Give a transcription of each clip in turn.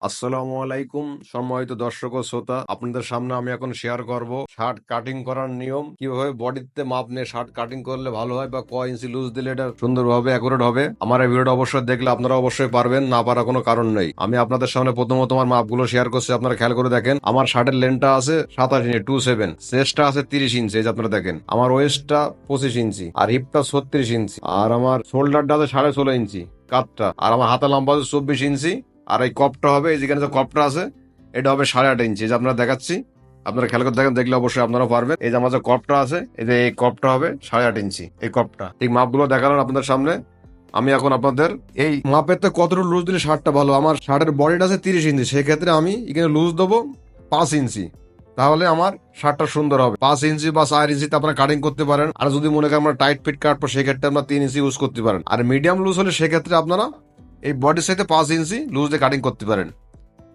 আসসালামু আলাইকুম সম্মানিত দর্শক ও শ্রোতা, আপনাদের সামনে আমি এখন শেয়ার করব শার্ট কাটিং করার নিয়ম, কিভাবে বডিতে মাপ নিয়ে শার্ট কাটিং করলে ভালো হয় বা কয় ইঞ্চি লুজ দিলে এটা সুন্দরভাবে অ্যাকুরেট হবে। আমার এই ভিডিওটা অবশ্যই দেখলে আপনারা অবশ্যই পারবেন, না পারার কোনো কারণ নেই। আমি আপনাদের সামনে প্রথমত আমার মাপগুলো শেয়ার করছি, আপনারা খেয়াল করে দেখেন। আমার শার্টের লেন্থটা আছে 27 ইঞ্চি 27, চেস্টটা আছে 30 ইঞ্চি, এই যে আপনারা দেখেন। আমার ওয়েস্টটা 25 ইঞ্চি আর হিপটা 36 ইঞ্চি আর আমার শোল্ডারটা আছে 16.5 ইঞ্চি কাপটা, আর আমার হাতা লম্বা আছে 24 ইঞ্চি। আর এই কপটা হবে, এই যেখানে যে কপটা আছে এটা হবে 8.5 ইঞ্চি, যে আপনারা দেখাচ্ছি। আপনারা খেয়াল করে দেখেন, দেখলে অবশ্যই আপনারা পারবেন। এই যে আমার যে কপটা আছে, এই যে এই কপটা হবে 8.5 ইঞ্চি। এই কপটা ঠিক মাপগুলো দেখালাম আপনাদের সামনে। আমি এখন আপনাদের এই মাপের তো কতটুকু লুজ দিলে শার্টটা ভালো। আমার শার্টের বডিটা আছে 30 ইঞ্চি, সেক্ষেত্রে আমি এখানে লুজ দেবো 5 ইঞ্চি, তাহলে আমার শার্টটা সুন্দর হবে। 5 ইঞ্চি বা 4 ইঞ্চিতে আপনারা কাটিং করতে পারেন। আর যদি মনে করেন আমরা টাইট ফিট কাটবো, সেক্ষেত্রে আমরা 3 ইঞ্চি ইউজ করতে পারেন। আর মিডিয়াম লুজ হলে সেক্ষেত্রে আপনারা এই বডির সাথে 5 ইঞ্চি লুজ দিয়ে কাটিং করতে পারেন।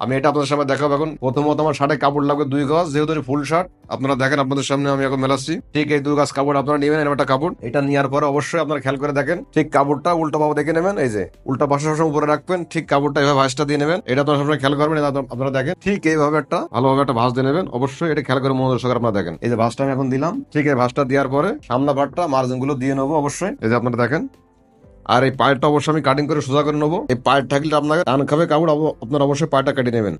আমি এটা আপনাদের সামনে দেখাবো। এখন প্রথমত আমার শার্টের কাপড় লাগবে 2 গজ, যেহেতু ফুল শার্ট। আপনারা দেখেন আপনাদের সামনে আমি এখন মেলাচ্ছি। ঠিক এই 2 গজ কাপড় আপনারা নেবেন, এরকম একটা কাপড়। এটা নেওয়ার পরে অবশ্যই আপনারা খেয়াল করে দেখেন, ঠিক কাপড়টা উল্টা ভাবে দেখে নেবেন। এই যে উল্টা পাশে সবসময় উপরে রাখবেন, ঠিক কাপড়টা এইভাবে ভাঁজটা দিয়ে নেবেন। এটা আপনারা সবসময় খেয়াল করবেন। আপনারা দেখেন ঠিক এইভাবে একটা ভালোভাবে একটা ভাঁজ দিয়ে নেবেন। অবশ্যই এটা খেয়াল করে মনোযোগ সহকারে আপনারা দেখেন। এই যে ভাঁজটা আমি এখন দিলাম, ঠিক এই ভাঁজটা দেওয়ার পরে সামনা পাটটা মার্জিন গুলো দিয়ে নেবো অবশ্যই। এই যে আপনারা দেখেন। আর এই পায়েরটা অবশ্যই আমি কাটিং করে সোজা করে নেবো। এই পায়ের থাকলে আপনাকে টান খাবে কাপড়, আপনারা অবশ্যই পায়েরটা কেটে নেবেন।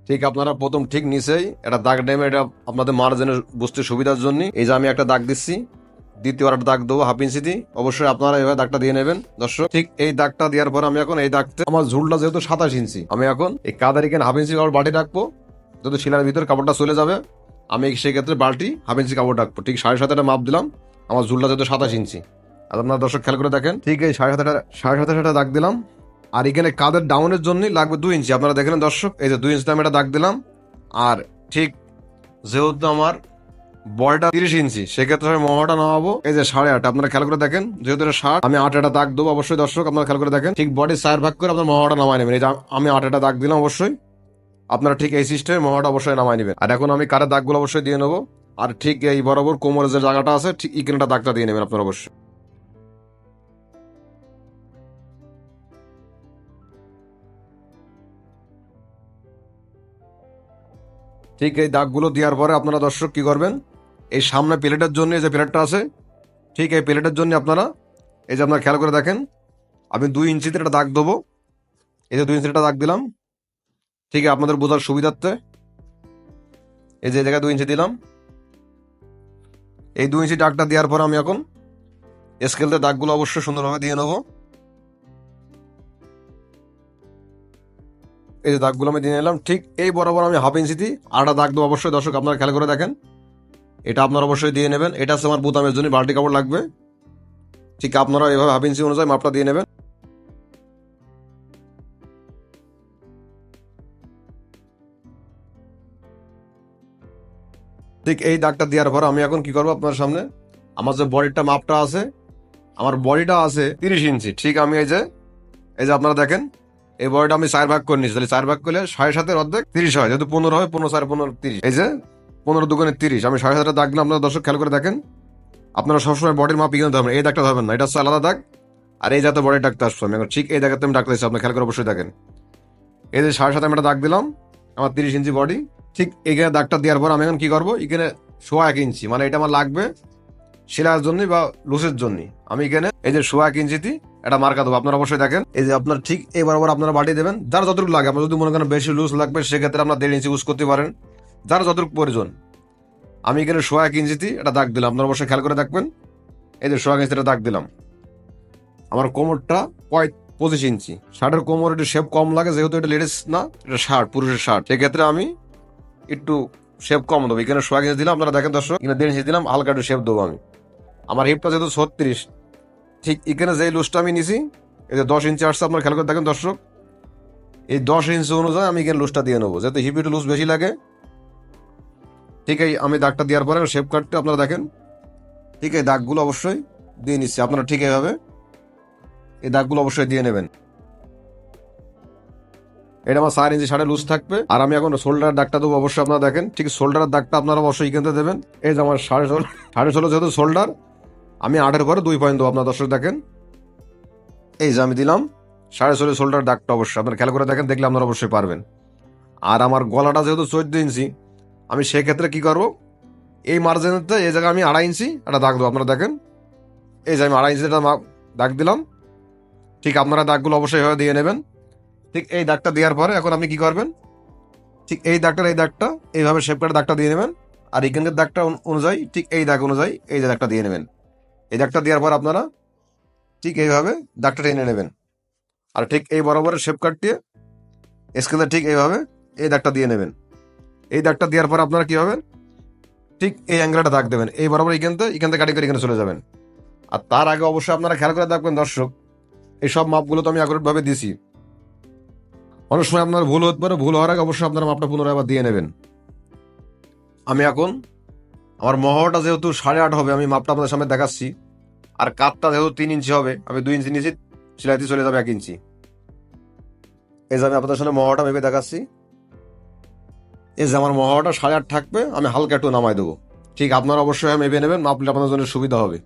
ঠিক আপনারা প্রথম ঠিক নিচেই একটা দাগ নেবেন, এটা আপনাদের মার্জিনের বুঝতে সুবিধার জন্য। এই যে আমি একটা দাগ দিচ্ছি, দ্বিতীয় একটা দাগ দেবো 1/2 ইঞ্চি দিয়ে। অবশ্যই আপনারা এভাবে দাগটা দিয়ে নেবেন দর্শক। ঠিক এই দাগটা দেওয়ার পর আমি এখন এই দাগতে, আমার ঝুলটা যেহেতু 27 ইঞ্চি, আমি এখন এই কাদের এখানে 1/2 ইঞ্চি কাপড় বাটি রাখবো। যদি শিলার ভিতর কাপড়টা চলে যাবে, আমি সেই ক্ষেত্রে বালতি 1/2 ইঞ্চি কাপড় রাখবো। ঠিক 7.5 মাপ দিলাম। আমার ঝুলটা যেহেতু 27 ইঞ্চি, আর আপনারা দর্শক খেয়াল করে দেখেন, ঠিক এই 7.5 দাগ দিলাম। আর এখানে কাদের ডাউনের জন্য লাগবে 2 ইঞ্চি। আপনারা দেখলেন দর্শক, এই যে 2 ইঞ্চি আমি এটা দাগ দিলাম। আর ঠিক যেহেতু আমার বডিটা 30 ইঞ্চি, সেক্ষেত্রে আমি মহাটা নামাবো এই যে 8.5। আপনারা খেয়াল করে দেখেন, যেহেতু এটা 60, আমি 8 দাগ দেবো অবশ্যই দর্শক। আপনারা খেয়াল করে দেখেন, ঠিক বডির 4 ভাগ করে আপনার মহাটা নামাই নেবেন। এই যে আমি 8 দাগ দিলাম অবশ্যই। আপনারা ঠিক এই সিস্টেমে মহাটা অবশ্যই নামাই নেবেন। আর এখন আমি কারের দাগগুলো অবশ্যই দিয়ে নেবো। আর ঠিক এই বরাবর কোমরের যে জায়গাটা আছে, ঠিক এখানটা দাগটা দিয়ে নেবেন আপনারা অবশ্যই। ঠিক এই দাগগুলো দেওয়ার পরে আপনারা দর্শক কি করবেন, এই সামনে প্লেটের জন্য যে প্লেটটা আছে, ঠিক এই প্লেটের জন্য আপনারা এই যে আপনারা খেয়াল করে দেখেন, আমি 2 ইঞ্চিতে একটা দাগ দেবো। এই যে 2 ইঞ্চিতে একটা দাগ দিলাম, ঠিক আছে আপনাদের বোঝার সুবিধার্থে। এই যে জায়গায় 2 ইঞ্চি দিলাম। এই 2 ইঞ্চি দাগটা দেওয়ার পর আমি এখন স্কেলতে দাগগুলো অবশ্যই সুন্দরভাবে দিয়ে নেবো। এই যে দাগগুলো আমি দিয়ে নিলাম। ঠিক এই বরাবর আমি 1/2 ইঞ্চি দিই আটা দাগ দেবো অবশ্যই দর্শক। আপনারা খেয়াল করে দেখেন, এটা আপনারা অবশ্যই দিয়ে নেবেন। এটা হচ্ছে আমার বোতামের জন্য বালতি কাপড় লাগবে। ঠিক আপনারা এভাবে 1/2 ইঞ্চি অনুযায়ী মাপটা দিয়ে নেবেন। ঠিক এই দাগটা দেওয়ার পর আমি এখন কি করবো, আপনার সামনে আমার যে বডিটা মাপটা আছে, আমার বডিটা আছে 30 ইঞ্চি। ঠিক আমি এই যে আপনারা দেখেন, এই বডিটা আমি 4 ভাগ করে নিচ্ছি। তাহলে 4 ভাগ করলে 7.5 অর্ধেক 30 হয়, যেহেতু 15 হয়, 15 4 15 30। এই যে 15 দুগুণে 30, আমি 7.5 দাগ দিলাম। আপনারা দর্শক খেয়াল করে দেখেন, আপনারা সবসময় বডির মাপ ইগেন ধরবেন। এই দাগটা ধরবেন না, এটা হচ্ছে আলাদা দাগ। আর এই যাতে বডির ডাকতে আসছো, আমি ঠিক এই দাগেতে আমি ডাকতে আসছি। আপনার খেয়াল করে অবশ্যই দেখেন, এই যে 7.5 আমি একটা দাগ দিলাম, আমার 30 ইঞ্চি বডি। ঠিক এখানে দাগটা দেওয়ার পর আমি এখন কি করবো, এখানে 1.5 ইঞ্চি, মানে এটা আমার লাগবে সেলাইয়ের জন্য বা লুসের জন্য। আমি এখানে এই যে 1.5 ইঞ্চিতে এটা মার্কা দেবো। আপনারা অবশ্যই দেখেন, এই যে আপনার ঠিক এই বরাবর আপনারা বাড়ি দেবেন। যার যতটুকু লাগে, আপনার যদি মনে করেন বেশি লুজ লাগবে, সেক্ষেত্রে আপনার 1.5 ইঞ্চি ইউজ করতে পারেন, যার যতটুকু প্রয়োজন। আমি এখানে 1.5 ইঞ্চিতে এটা দাগ দিলাম। আপনারা অবশ্যই খেয়াল করে দেখবেন, এই যে 1.5 ইঞ্চিতে দাগ দিলাম। আমার কোমরটা 25 ইঞ্চি। শার্টের কোমর একটু শেপ কম লাগে, যেহেতু এটা লেডিস না, এটা শার্ট, পুরুষের শার্ট, সেক্ষেত্রে আমি একটু শেপ কম দেবো। এখানে 1.5 ইঞ্চি দিলাম। আপনারা দেখেন দর্শক, এখানে 1.5 ইঞ্চি দিলাম, হালকা একটু শেপ দেবো আমি। আমার হিপটা যেহেতু 36, ঠিক এখানে যে লুজটা আমি নিছি, এই যে 10 ইঞ্চি আসছে, আপনার খেয়াল করে দেখেন দর্শক, এই 10 ইঞ্চি অনুযায়ী আমি এখানে লুজটা দিয়ে নেবো, যেহেতু হিপ একটু লুজ বেশি লাগে। ঠিক এই আমি দাগটা দেওয়ার পরে শেপ কাটতে আপনারা দেখেন, ঠিক এই দাগগুলো অবশ্যই দিয়ে নিচ্ছি। আপনারা ঠিক এইভাবে এই দাগগুলো অবশ্যই দিয়ে নেবেন। এটা আমার 4 ইঞ্চি শার্টে লুজ থাকবে। আর আমি এখন শোল্ডারের দাগটা দেবো অবশ্যই। আপনারা দেখেন, ঠিক শোল্ডারের দাগটা আপনারা অবশ্যই এখানে দেবেন। এই যে আমার 16.5 যেহেতু শোল্ডার, আমি 8-এর পরে 2 পয়েন্ট দেবো। আপনার দর্শক দেখেন, এই যে আমি দিলাম 16.5 শোল্ডার দাগটা অবশ্যই আপনারা খেয়াল করে দেখেন, দেখলে আপনারা অবশ্যই পারবেন। আর আমার গলাটা যেহেতু 14 ইঞ্চি, আমি সেক্ষেত্রে কি করবো, এই মার্জিনতে এই জায়গায় আমি 2.5 ইঞ্চি একটা দাগ দেবো। আপনারা দেখেন, এই যে আমি 2.5 ইঞ্চি একটা দাগ দিলাম। ঠিক আপনারা দাগগুলো অবশ্যই এভাবে দিয়ে নেবেন। ঠিক এই দাগটা দেওয়ার পরে এখন আপনি কি করবেন, ঠিক এই দাগটা এইভাবে শেপ করে দাগটা দিয়ে নেবেন। আর এখানকার দাগটা অনুযায়ী ঠিক এই দাগ অনুযায়ী এই যে দাগটা দিয়ে নেবেন। এই দাগটা দেওয়ার পর আপনারা ঠিক এইভাবে দাগটা টেনে নেবেন। আর ঠিক এই বরাবরের শেপ কাটিয়ে স্কেলে ঠিক এইভাবে এই দাগটা দিয়ে নেবেন। এই দাগটা দেওয়ার পর আপনারা কি হবেন, ঠিক এই অ্যাঙ্গেলটা দাগ দেবেন। এই বরাবর এখান থেকে কাটিং করে এখানে চলে যাবেন। আর তার আগে অবশ্যই আপনারা খেয়াল করে দেখবেন দর্শক, এই সব মাপগুলো তো আমি অ্যাকুরেটভাবে দিছি। অনেক সময় আপনার ভুল হতে পারে, ভুল হওয়ার আগে অবশ্যই আপনারা মাপটা পুনরায় আবার দিয়ে নেবেন। আমি এখন আমার মহড়াটা যেহেতু 8.5 হবে, আমি মাপটা আপনাদের সামনে দেখাচ্ছি। আর কাতটা যেহেতু 3 ইঞ্চি হবে, আমি 2 ইঞ্চি নিয়েছি, সেলাইতে চলে যাবে 1 ইঞ্চি। এই যে আমি আপনাদের সামনে মহড়াটা ভেবে দেখাচ্ছি। এই যে আমার মহড়াটা 8.5 থাকবে, আমি হালকা একটু নামাই দেবো। ঠিক আপনারা অবশ্যই মেপে নেবেন, মাপলে আপনাদের জন্য সুবিধা হবে।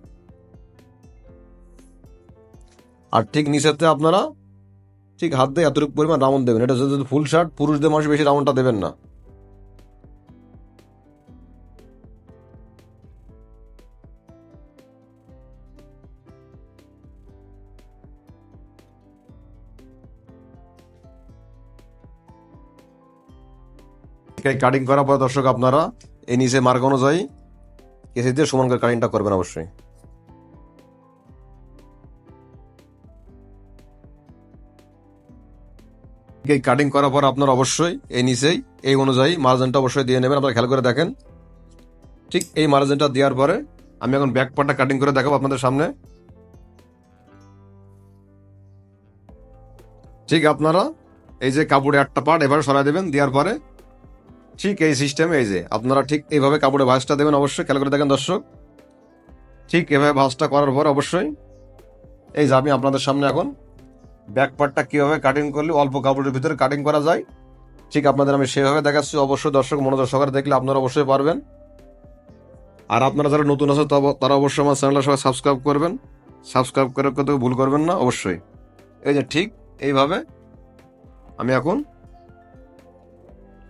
আর ঠিক নিচেতে আপনারা ঠিক হাত দিয়ে এতটুকু পরিমাণ রাউন্ড দেবেন। এটা যদি ফুল শার্ট, পুরুষদের মানুষ বেশি রাউন্ডটা দেবেন না। কাটিং করার পর দর্শক আপনারা এই নিচে মার্ক অনুযায়ী কেসি দিয়ে সমান করে কাটিংটা করবেন অবশ্যই। এই কাটিং করার পর আপনারা অবশ্যই এই নিচেই এই অনুযায়ী মার্জিনটা অবশ্যই দিয়ে নেবেন। আপনারা খেয়াল করে দেখেন, ঠিক এই মার্জিনটা দেওয়ার পরে আমি এখন ব্যাক পার্টটা কাটিং করে দেখাবো আপনাদের সামনে। ঠিক আপনারা এই যে কাপড়ে একটা পার্ট এভাবে সরাই দেবেন, দেওয়ার পরে ঠিক এই সিস্টেমে এই যে আপনারা ঠিক এইভাবে কাপড়ে ভাঁজটা দেবেন। অবশ্যই খেয়াল করে দেখেন দর্শক, ঠিক এভাবে ভাঁজটা করার পর অবশ্যই এই যে আমি আপনাদের সামনে এখন ব্যাক পার্টটা কীভাবে কাটিং করলে অল্প কাপড়ের ভিতরে কাটিং করা যায়, ঠিক আপনাদের আমি সেভাবে দেখাচ্ছি। অবশ্যই দর্শক মনোযোগ সহকারে দেখলে আপনারা অবশ্যই পারবেন। আর আপনারা যারা নতুন আছে তারা অবশ্যই আমার চ্যানেলটা সবাই সাবস্ক্রাইব করবেন। সাবস্ক্রাইব করে করতে ভুল করবেন না অবশ্যই। এই যে ঠিক এইভাবে আমি এখন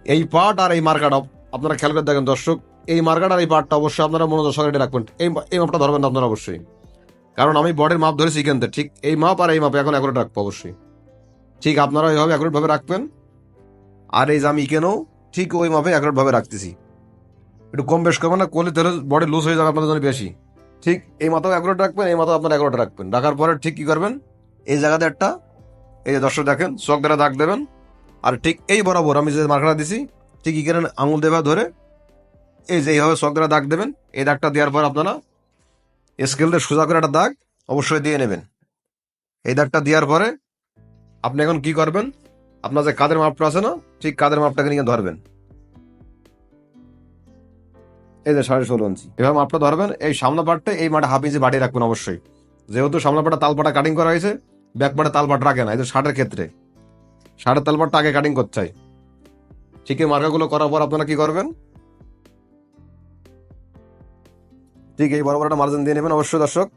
এই পার্ট আর এই মার্কাটা আপনারা খেয়াল করে দেখেন দর্শক, এই মার্কাট আর এই পার্টটা অবশ্যই আপনারা মনোযোগ সহকারে রাখবেন। এই মাপটা ধরবেন না আপনারা অবশ্যই, কারণ আমি বডির মাপ ধরেছি এখান থেকে। ঠিক এই মাপ আর এই মাপে এখন অ্যাকুরেট রাখবো অবশ্যই। ঠিক আপনারা এইভাবে অ্যাকুরেটভাবে রাখবেন। আর এই যে আমি কেনও ঠিক ওই মাপে অ্যাকুরেটভাবে রাখতেছি, একটু কম বেশ করবেন না, করলে তাহলে বডি লুজ হয়ে যাবে আপনাদের জন্য বেশি। ঠিক এই মাথাও অ্যাকুরেট রাখবেন, এই মাথাও আপনারা অ্যাকুরেট রাখবেন। রাখার পরে ঠিক কি করবেন, এই জায়গাতে একটা এই যে দর্শক দেখেন চক দ্বারা দাগ দেবেন। আর ঠিক এই বরাবর আমি যে মার্কাটা দিছি, ঠিক এখানে আঙুল দেবা ধরে এই যে এইভাবে চক দ্বারা দাগ দেবেন। এই দাগটা দেওয়ার পর আপনারা স্কেল দিয়ে সোজা করে একটা দাগ অবশ্যই দিয়ে নেবেন। এই দাগটা দেওয়ার পরে আপনি এখন কি করবেন, আপনার যে কাঁধের মাপটা আছে না, ঠিক কাঁধের মাপটাকে নিয়ে ধরবেন। এই যে 16.5 ইঞ্চি এভাবে মাপটা ধরবেন। এই সামনে পাটটা এই মাঠে হাফ ইঞ্চি বাড়িয়ে রাখবেন অবশ্যই। যেহেতু সামনে পাটা তালপাটা কাটিং করা হয়েছে, ব্যাক পাটে তালপাট রাখে না। এই যে শার্টের ক্ষেত্রে শার্টের তালপাটটা আগে কাটিং করতে চাই। ঠিক এই মার্কাগুলো করার পর আপনারা কি করবেন, ঠিক এই বরাবর একটা মার্জিন দিয়ে নেবেন অবশ্যই দর্শক।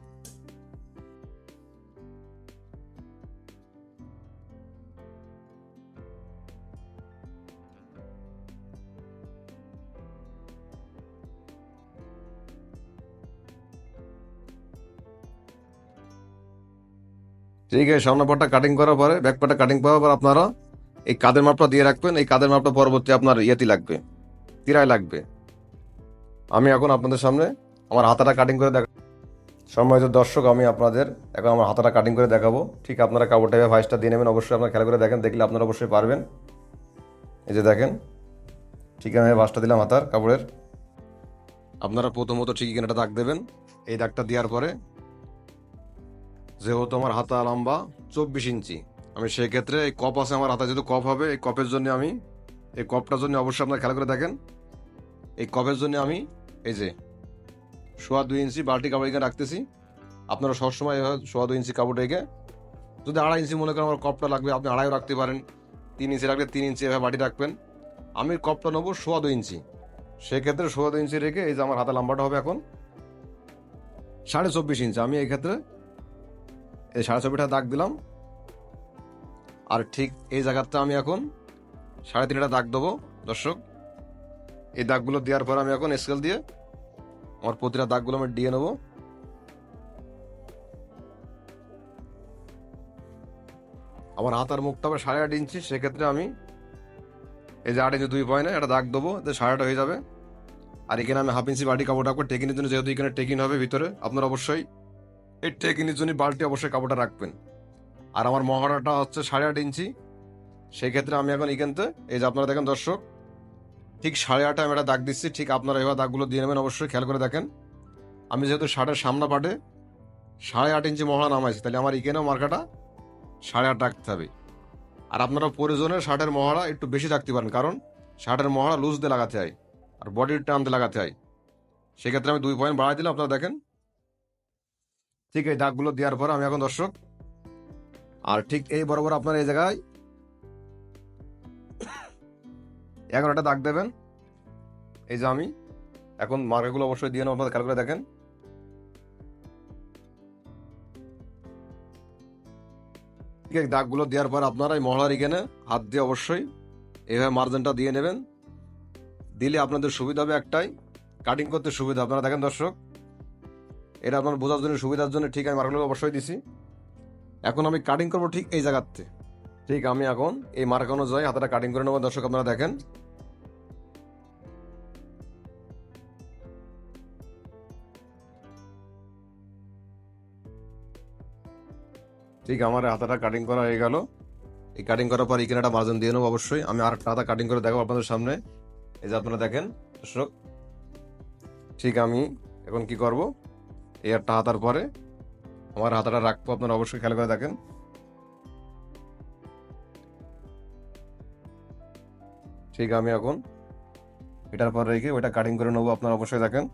ঠিক আছে, সামনে পাটটা কাটিং করার পরে ব্যাক পাটটা কাটিং করার পর আপনারা এই কাঁধের মাপটা দিয়ে রাখবেন। এই কাঁধের মাপটা পরবর্তী আপনার ইয়েতে লাগবে, তিরায় লাগবে। আমি এখন আপনাদের সামনে আমার হাতাটা কাটিং করে দেখাবো। সম্মানিত দর্শক, আমি আপনাদের এখন আমার হাতাটা কাটিং করে দেখাবো। ঠিক আপনারা কাপড়টা এভাবে ভাঁজটা দিয়ে নেবেন। অবশ্যই আপনারা খেয়াল করে দেখেন, দেখলে আপনারা অবশ্যই পারবেন। এই যে দেখেন, ঠিক আমি ভাঁজটা দিলাম হাতার কাপড়ের। আপনারা প্রথমত ঠিক এখানে একটা দাগ দেবেন। এই দাগটা দেওয়ার পরে যেহেতু আমার হাতা লম্বা 24 ইঞ্চি, আমি সেক্ষেত্রে এই কপ আছে আমার হাতা, যেহেতু কপ হবে, এই কপের জন্য আমি এই কপটার জন্য অবশ্যই আপনারা খেয়াল করে দেখেন, এই কপের জন্য আমি এই যে 2.25 ইঞ্চি বালতি কাপড় এখানে রাখতেছি। আপনারা সবসময় এভাবে 2.25 ইঞ্চি কাপড় রেখে, যদি 2.5 ইঞ্চি মনে করেন আমার কপটা লাগবে, আপনি 2.5 রাখতে পারেন। 3 ইঞ্চি রাখলে 3 ইঞ্চি এভাবে বাটি রাখবেন। আমি কপটা নেবো 2.25 ইঞ্চি, সেক্ষেত্রে 2.25 ইঞ্চি রেখে এই যে আমার হাতা লম্বাটা হবে এখন 24.5 ইঞ্চি। আমি এই ক্ষেত্রে এই 24.5 দাগ দিলাম। আর ঠিক এই জায়গাতে আমি এখন 3.5 দাগ দেবো দর্শক। এই দাগগুলো দেওয়ার পর আমি এখন স্কেল দিয়ে আমার প্রতিটা দাগগুলো আমি দিয়ে নেবো। আমার হাতার মুখটা হবে 8.5 ইঞ্চি, সেক্ষেত্রে আমি এই যে 8 ইঞ্চি 2 পয়েন্টে একটা দাগ দেবো, 8.5 হয়ে যাবে। আর এখানে আমি 1/2 ইঞ্চি বাড়তি কাপড় রাখবো টেকিনের জন্য, যেহেতু এখানে টেকিন হবে ভিতরে। আপনারা অবশ্যই এই টেকিনের জন্য বালতি অবশ্যই কাপড়টা রাখবেন। আর আমার মহড়াটা হচ্ছে 8.5 ইঞ্চি, সেই ক্ষেত্রে আমি এখন এখানতে এই যে আপনারা দেখেন দর্শক, ঠিক 8.5 আমি একটা দাগ দিচ্ছি। ঠিক আপনারা এবার দাগগুলো দিয়ে নেবেন, অবশ্যই খেয়াল করে দেখেন। আমি যেহেতু শার্টের সামনা পাটে 8.5 ইঞ্চি মহড়া নামাইছি, তাহলে আমার এখানেও মার্কাটা 8.5 রাখতে হবে। আর আপনারা প্রয়োজনে শার্টের মহড়া একটু বেশি রাখতে পারেন, কারণ শার্টের মহড়া লুজ দিয়ে লাগাতে হয় আর বডির টানতে লাগাতে হয়। সেক্ষেত্রে আমি 2 পয়েন্ট বাড়াই দিলাম, আপনারা দেখেন। ঠিক এই দাগগুলো দেওয়ার পর আমি এখন দর্শক, আর ঠিক এই বরাবর আপনারা এই জায়গায় 11টা দাগ দেবেন। এই যে আমি এখন মার্কাগুলো অবশ্যই দিয়ে নেব, আপনারা খেয়াল করে দেখেন। ঠিক আছে, দাগগুলো দেওয়ার পর আপনারা এই মহড়ার এখানে হাত দিয়ে অবশ্যই এইভাবে মার্জিনটা দিয়ে নেবেন। দিলে আপনাদের সুবিধা হবে একটাই, কাটিং করতে সুবিধা। আপনারা দেখেন দর্শক, এটা আপনার বোঝার জন্য সুবিধার জন্য ঠিক আমি মার্কাগুলো অবশ্যই দিছি। এখন আমি কাটিং করবো ঠিক এই জায়গাতে। ঠিক আমি এখন এই মার্কা অনুযায়ী হাতটা কাটিং করে নেবো দর্শক, আপনারা দেখেন। ঠিক আমার হাতাটা কাটিং করা হয়ে গেল। এই কাটিং করার পর এখানে একটা মার্জিন দিয়ে নেবো অবশ্যই। আমি আর একটা হাতা কাটিং করে দেখাবো আপনাদের সামনে। এই যে আপনারা দেখেন দর্শক, ঠিক আমি এখন কি করব, এই একটা হাতার পরে আমার হাতাটা রাখবো, আপনারা অবশ্যই খেয়াল করে দেখেন। ঠিক আমি এখন এটার পর রেখে ওইটা কাটিং করে নেবো, আপনারা অবশ্যই দেখেন।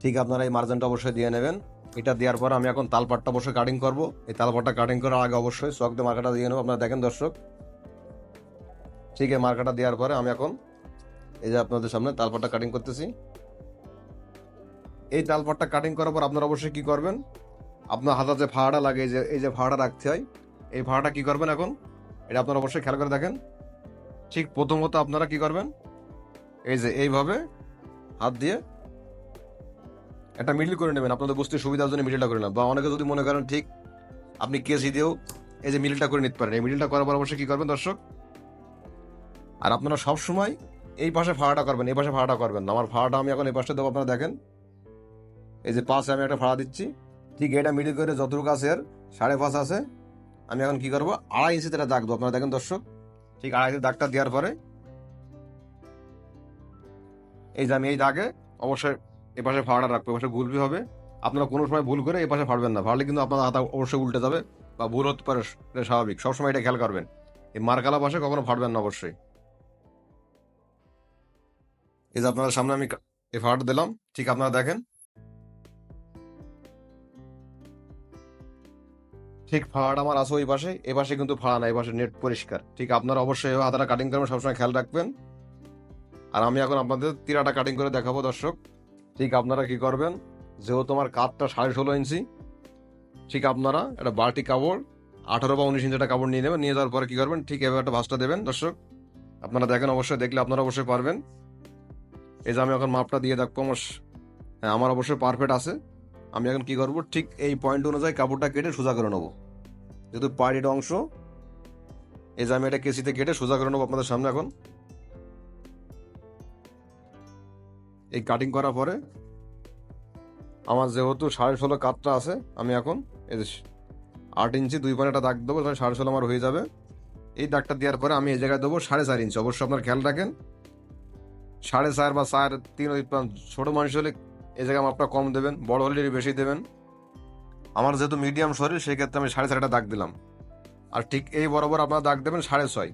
ঠিক আপনারা এই মার্জিনটা অবশ্যই দিয়ে নেবেন। এটা দেওয়ার পর আমি এখন তালপাটটা অবশ্যই কাটিং করব। এই তালপাটটা কাটিং করার আগে অবশ্যই চক দিয়ে মার্কাটা দিয়ে নেবো, আপনারা দেখেন দর্শক। ঠিক এই মার্কাটা দেওয়ার পরে আমি এখন এই যে আপনাদের সামনে তালপাটটা কাটিং করতেছি। এই তালপাটটা কাটিং করার পর আপনারা অবশ্যই কি করবেন, আপনার হাতে যে ফাড়াটা লাগে, এই যে ফাড়াটা রাখতে হয়, এই ফাড়াটা কি করবেন এখন, এটা আপনারা অবশ্যই খেয়াল করে দেখেন। ঠিক প্রথমত আপনারা কি করবেন, এই যে এইভাবে হাত দিয়ে একটা মিডল করে নেবেন, আপনাদের বুঝতে সুবিধার জন্য মিডলটা করে নেবেন। বা অনেকে যদি মনে করেন ঠিক আপনি কেসি দিয়েও এই যে মিডলটা করে নিতে পারেন। এই মিডলটা করার পর অবশ্যই কি করবেন দর্শক, আর আপনারা সবসময় এই পাশে ফাড়াটা করবেন, এই পাশে ফাড়াটা করবেন না। আমার ফাড়াটা আমি এখন এই পাশে দেবো, আপনারা দেখেন। এই যে পাশে আমি একটা ফাড়া দিচ্ছি। ঠিক এটা মিডল করে যতটুকু আছে এর 5.5 আছে, আমি এখন কি করবো 2.5 ইঞ্চিতে একটা দাগ দেবো, আপনারা দেখেন দর্শক। ঠিক 2.5 ইঞ্চি দাগটা দেওয়ার পরে এই যে আমি এই দাগে অবশ্যই এ পাশে ফাড়াটা রাখবো, এ পাশে গুলবি হবে। আপনারা কোনো সময় ভুল করে এই পাশে ফাড়বেন না, ফাড়লে কিন্তু আপনার হাতা অবশ্যই উল্টে যাবে বা ভুল হতে পারে, এটা স্বাভাবিক। সবসময় এটা খেয়াল করবেন, এই মার্কালা পাশে কখনো ফাড়বেন না অবশ্যই। এই যে আপনাদের সামনে আমি এই ফাড়াটা দিলাম। ঠিক আপনারা দেখেন, ঠিক ফাড়াটা আমার আছে ওই পাশে, এ পাশে কিন্তু ফাড়া না, এই পাশে নেট পরিষ্কার। ঠিক আপনারা অবশ্যই হাতাটা কাটিং করবেন, সবসময় খেয়াল রাখবেন। আর আমি এখন আপনাদের তিরাটা কাটিং করে দেখাবো দর্শক। ঠিক আপনারা কি করবেন, যেহেতু আমার কাঠটা 16.5 ইঞ্চি, ঠিক আপনারা একটা বাড়তি কাপড় 18 বা 19 ইঞ্চি একটা কাপড় নিয়ে নেবেন। নিয়ে যাওয়ার পরে কি করবেন, ঠিক এভাবে একটা ভাঁজটা দেবেন দর্শক। আপনারা দেখেন, অবশ্যই দেখলে আপনারা অবশ্যই পারবেন। এই যে আমি এখন মাপটা দিয়ে দেখবো হ্যাঁ আমার অবশ্যই পারফেক্ট আছে। আমি এখন কি করবো, ঠিক এই পয়েন্ট অনুযায়ী কাপড়টা কেটে সোজা করে নেবো। যেহেতু পায়ের অংশ, এই যে আমি এটা কেসিতে কেটে সোজা করে নেবো আপনাদের সামনে। এখন এই কাটিং করার পরে আমার যেহেতু 16.5 কাঠটা আছে, আমি এখন এই যে 8 ইঞ্চি 2 পয়েন্ট একটা দাগ দেবো, 16.5 আমার হয়ে যাবে। এই দাগটা দেওয়ার পরে আমি এই জায়গায় দেবো 4.5 ইঞ্চি। অবশ্যই আপনার খেয়াল রাখেন, 4.5 বা 4.3, ছোট মানুষ হলে এই জায়গায় মাপটা কম দেবেন, বড় হলে বেশি দেবেন। আমার যেহেতু মিডিয়াম শরীর, সেই ক্ষেত্রে আমি 4.5 একটা দাগ দিলাম। আর ঠিক এই বরাবর আপনারা দাগ দেবেন 6.5,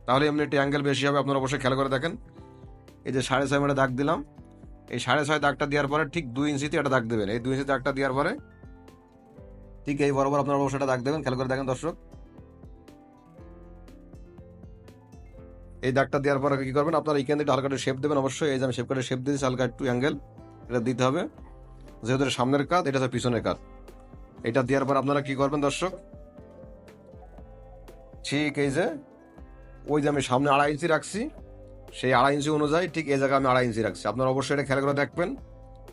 তাহলে এমনি একটু অ্যাঙ্গেল বেশি হবে। আপনারা অবশ্যই খেয়াল করে দেখেন। এই যে 6.5 আমি দাগ দিলাম। এই 6.5 দাগটা দেওয়ার পরে ঠিক 2 ইঞ্চিতে একটা দাগ দেবেন। এই 2 ইঞ্চি দাগটা দেওয়ার পরে ঠিক এই বরাবর আপনারা অবশ্যই একটা দাগ দেবেন, খেয়াল করে দেখেন দর্শক। এই দাগটা দেওয়ার পরে কি করবেন, আপনারা এখান থেকে হালকা একটু শেপ দেবেন অবশ্যই। এই যে আমি শেপ করে শেপ দিয়েছি, হালকা একটু অ্যাঙ্গেল এটা দিতে হবে, যেহেতু এটা সামনের কাজ, এটা হচ্ছে পিছনের কাজ। এটা দেওয়ার পর আপনারা কি করবেন দর্শক, ঠিক এই যে ওই যে আমি সামনে 2.5 ইঞ্চি রাখছি, সেই 2.5 ইঞ্চি অনুযায়ী ঠিক এই জায়গায় আমি 2.5 ইঞ্চি রাখছি। আপনারা অবশ্যই এটা খেয়াল করে দেখবেন,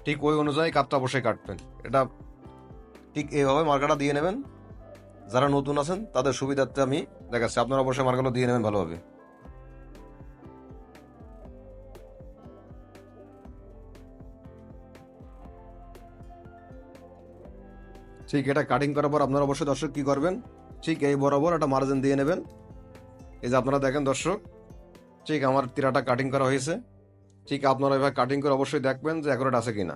ঠিক ওই অনুযায়ী কাপটা অবশ্যই কাটবেন। এটা ঠিক এইভাবে মার্কাটা দিয়ে নেবেন। যারা নতুন আছেন তাদের সুবিধার্থে আমি দেখাচ্ছি, আপনারা অবশ্যই মার্কাগুলো দিয়ে নেবেন ভালোভাবে। ঠিক এটা কাটিং করার পর আপনারা অবশ্যই দর্শক কি করবেন, ঠিক এই বরাবর একটা মার্জিন দিয়ে নেবেন। এই যে আপনারা দেখেন দর্শক, ঠিক আমার তিরাটা কাটিং করা হয়েছে। ঠিক আপনারা এভাবে কাটিং করে অবশ্যই দেখবেন যে অ্যাকুরেট আছে কিনা।